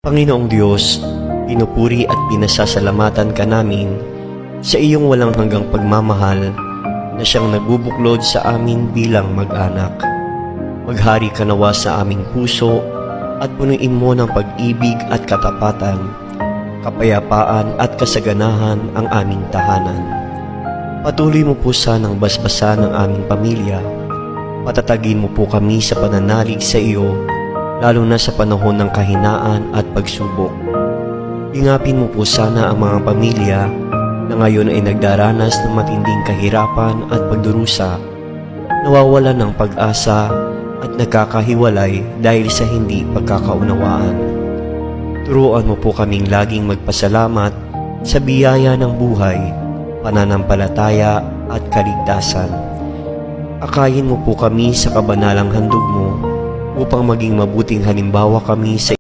Panginoong Diyos, pinupuri at pinasasalamatan ka namin sa iyong walang hanggang pagmamahal na siyang nagbubuklod sa amin bilang mag-anak. Maghari ka nawa sa aming puso at punuin mo ng pag-ibig at katapatan, kapayapaan at kasaganahan ang aming tahanan. Patuloy mo po sanang basbasan ng aming pamilya. Patatagin mo po kami sa pananalig sa iyo, lalo na sa panahon ng kahinaan at pagsubok. Ingapin mo po sana ang mga pamilya na ngayon ay nagdaranas ng matinding kahirapan at pagdurusa, nawawalan ng pag-asa at nagkakahiwalay dahil sa hindi pagkakaunawaan. Turuan mo po kaming laging magpasalamat sa biyaya ng buhay, pananampalataya at kaligtasan. Akayin mo po kami sa kabanalang handog mo upang maging mabuting halimbawa kami sa